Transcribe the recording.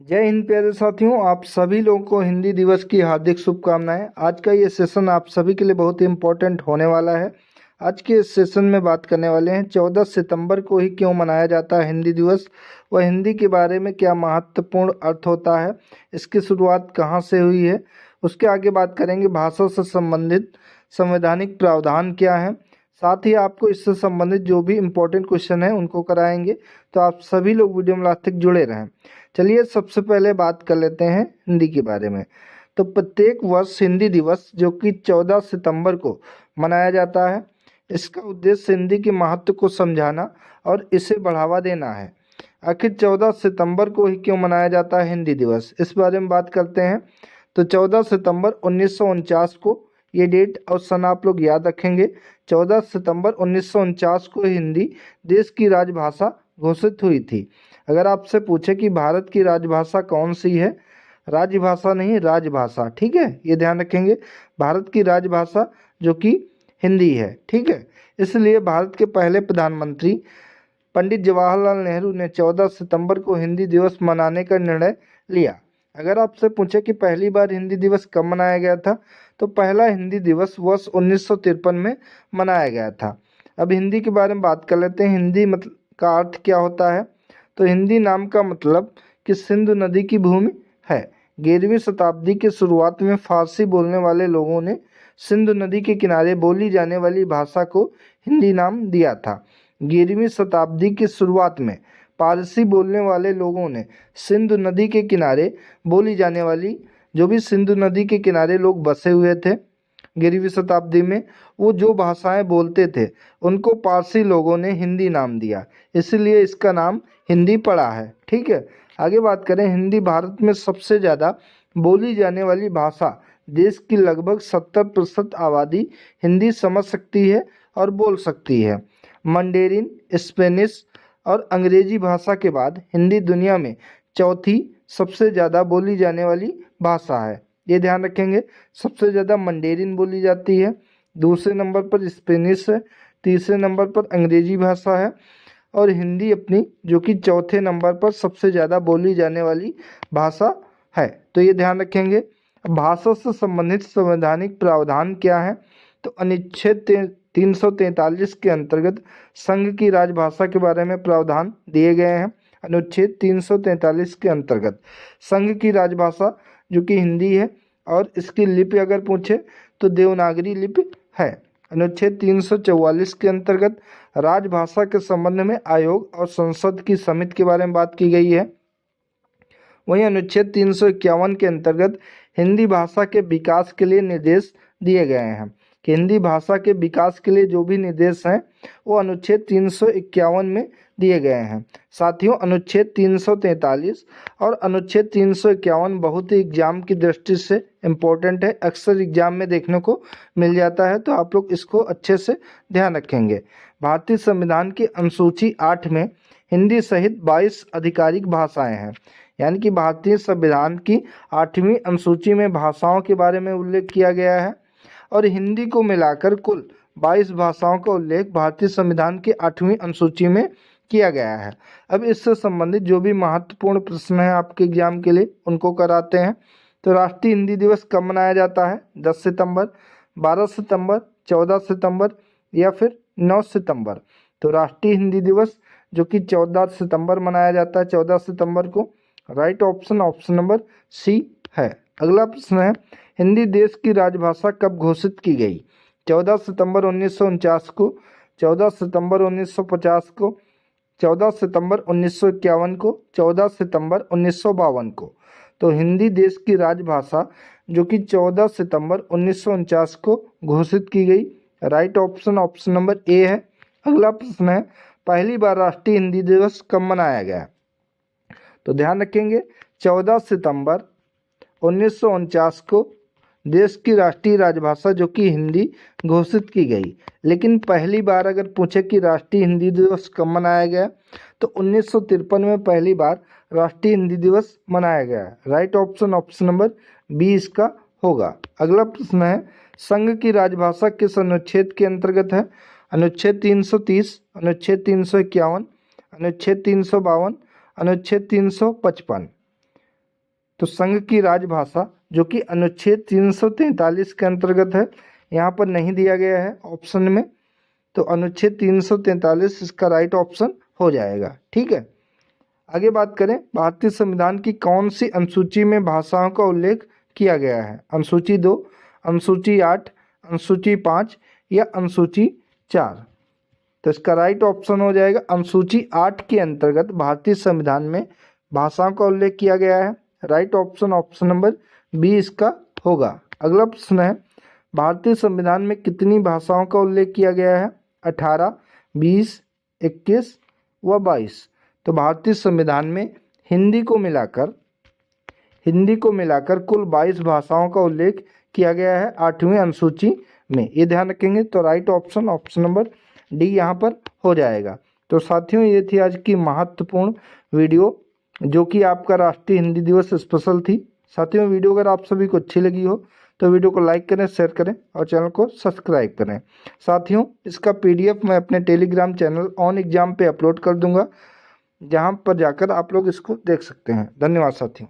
जय हिंद प्यारे साथियों, आप सभी लोगों को हिंदी दिवस की हार्दिक शुभकामनाएं। आज का ये सेशन आप सभी के लिए बहुत ही इम्पोर्टेंट होने वाला है। आज के इस सेशन में बात करने वाले हैं 14 सितंबर को ही क्यों मनाया जाता है हिंदी दिवस, व हिंदी के बारे में क्या महत्वपूर्ण अर्थ होता है, इसकी शुरुआत कहाँ से हुई है। उसके आगे बात करेंगे भाषा से संबंधित संवैधानिक प्रावधान क्या है। साथ ही आपको इससे संबंधित जो भी इम्पोर्टेंट क्वेश्चन है उनको कराएंगे, तो आप सभी लोग वीडियो में लास्ट तक जुड़े रहें। चलिए सबसे पहले बात कर लेते हैं हिंदी के बारे में। तो प्रत्येक वर्ष हिंदी दिवस जो कि 14 सितंबर को मनाया जाता है, इसका उद्देश्य हिंदी के महत्व को समझाना और इसे बढ़ावा देना है। आखिर 14 सितंबर को ही क्यों मनाया जाता है हिंदी दिवस, इस बारे में बात करते हैं। तो 14 सितंबर 1949 को, ये डेट और सन आप लोग याद रखेंगे, 14 सितंबर 1949 को हिंदी देश की राजभाषा घोषित हुई थी। अगर आपसे पूछे कि भारत की राजभाषा कौन सी है, राजभाषा नहीं राजभाषा, ठीक है, ये ध्यान रखेंगे। भारत की राजभाषा जो कि हिंदी है, ठीक है। इसलिए भारत के पहले प्रधानमंत्री पंडित जवाहरलाल नेहरू ने 14 सितंबर को हिंदी दिवस मनाने का निर्णय लिया। अगर आपसे पूछे कि पहली बार हिंदी दिवस कब मनाया गया था, तो पहला हिंदी दिवस वर्ष 1953 में मनाया गया था। अब हिंदी के बारे में बात कर लेते हैं। हिंदी मतलब का अर्थ क्या होता है। तो हिंदी नाम का मतलब कि सिंधु नदी की भूमि है। 11वीं शताब्दी के शुरुआत में फारसी बोलने वाले लोगों ने सिंधु नदी के किनारे बोली जाने वाली भाषा को हिंदी नाम दिया था। 11वीं शताब्दी की शुरुआत में पारसी बोलने वाले लोगों ने सिंधु नदी के किनारे बोली जाने वाली, जो भी सिंधु नदी के किनारे लोग बसे हुए थे 11वीं शताब्दी में, वो जो भाषाएं बोलते थे उनको पारसी लोगों ने हिंदी नाम दिया, इसलिए इसका नाम हिंदी पड़ा है, ठीक है। आगे बात करें, हिंदी भारत में सबसे ज़्यादा बोली जाने वाली भाषा। देश की लगभग 70% आबादी हिंदी समझ सकती है और बोल सकती है। मंडेरिन, स्पेनिश और अंग्रेजी भाषा के बाद हिंदी दुनिया में चौथी सबसे ज़्यादा बोली जाने वाली भाषा है, ये ध्यान रखेंगे। सबसे ज़्यादा मंडेरिन बोली जाती है, दूसरे नंबर पर स्पेनिश है, तीसरे नंबर पर अंग्रेजी भाषा है, और हिंदी अपनी जो कि चौथे नंबर पर सबसे ज़्यादा बोली जाने वाली भाषा है, तो ये ध्यान रखेंगे। भाषा से संबंधित संवैधानिक प्रावधान क्या है। तो अनुच्छेद 343 के अंतर्गत संघ की राजभाषा के बारे में प्रावधान दिए गए हैं। अनुच्छेद 343 के अंतर्गत संघ की राजभाषा जो कि हिंदी है, और इसकी लिपि अगर पूछे तो देवनागरी लिपि है। अनुच्छेद 344 के अंतर्गत राजभाषा के संबंध में आयोग और संसद की समिति के बारे में बात की गई है। वहीं अनुच्छेद 351 के अंतर्गत हिंदी भाषा के विकास के लिए निर्देश दिए गए हैं, कि हिंदी भाषा के विकास के लिए जो भी निर्देश हैं वो अनुच्छेद 351 में दिए गए हैं। साथियों, अनुच्छेद 343 और अनुच्छेद 351 बहुत ही एग्जाम की दृष्टि से इम्पोर्टेंट है, अक्सर एग्जाम में देखने को मिल जाता है, तो आप लोग इसको अच्छे से ध्यान रखेंगे। भारतीय संविधान की अनुसूची 8 में हिंदी सहित 22 आधिकारिक भाषाएं हैं, यानी कि भारतीय संविधान की 8वीं अनुसूची में भाषाओं के बारे में उल्लेख किया गया है, और हिंदी को मिलाकर कुल 22 भाषाओं का उल्लेख भारतीय संविधान की 8वीं अनुसूची में किया गया है। अब इससे संबंधित जो भी महत्वपूर्ण प्रश्न है आपके एग्जाम के लिए उनको कराते हैं। तो राष्ट्रीय हिंदी दिवस कब मनाया जाता है। 10 सितंबर, 12 सितंबर, 14 सितंबर या फिर 9 सितंबर। तो राष्ट्रीय हिंदी दिवस जो कि 14 सितंबर मनाया जाता है, 14 सितंबर को। Right option option number C है। अगला प्रश्न है, हिंदी देश की राजभाषा कब घोषित की गई। 14 सितंबर 1949 को, 14 सितंबर 1950 को, 14 सितंबर 1951 को, 14 सितंबर 1952 को। तो हिंदी देश की राजभाषा जो कि 14 सितंबर 1949 को घोषित की गई। Right option option number A है। अगला प्रश्न है, पहली बार राष्ट्रीय हिंदी दिवस कब मनाया गया। तो ध्यान रखेंगे 14 सितंबर 1949 को देश की राष्ट्रीय राजभाषा जो कि हिंदी घोषित की गई। लेकिन पहली बार अगर पूछे कि राष्ट्रीय हिंदी दिवस कब मनाया गया, तो 1953 में पहली बार राष्ट्रीय हिंदी दिवस मनाया गया। Right option option number B इसका होगा। अगला प्रश्न है, संघ की राजभाषा किस अनुच्छेद के अंतर्गत है। अनुच्छेद 330, अनुच्छेद 351, अनुच्छेद 352, अनुच्छेद 355। तो संघ की राजभाषा जो कि अनुच्छेद 343 के अंतर्गत है, यहाँ पर नहीं दिया गया है ऑप्शन में, तो अनुच्छेद 343 इसका राइट ऑप्शन हो जाएगा। ठीक है, आगे बात करें, भारतीय संविधान की कौन सी अनुसूची में भाषाओं का उल्लेख किया गया है? अनुसूची 2, अनुसूची 8, अनुसूची 5 या अनुसूची 4? तो इसका राइट ऑप्शन हो जाएगा अनुसूची 8 के अंतर्गत भारतीय संविधान में भाषाओं का उल्लेख किया गया है। Right option option number B इसका होगा। अगला प्रश्न है, भारतीय संविधान में कितनी भाषाओं का उल्लेख किया गया है? 18, 20, 21 व 22। तो भारतीय संविधान में हिंदी को मिलाकर कुल 22 भाषाओं का उल्लेख किया गया है 8वीं अनुसूची में, ये ध्यान रखेंगे। तो right option option number D यहाँ पर हो जाएगा। तो साथियों, ये थी आज की महत्वपूर्ण वीडियो जो कि आपका राष्ट्रीय हिंदी दिवस स्पेशल थी। साथियों, वीडियो अगर आप सभी को अच्छी लगी हो तो वीडियो को लाइक करें, शेयर करें और चैनल को सब्सक्राइब करें। साथियों, इसका PDF मैं अपने टेलीग्राम चैनल ऑन एग्जाम पे अपलोड कर दूंगा, जहां पर जाकर आप लोग इसको देख सकते हैं। धन्यवाद साथियों।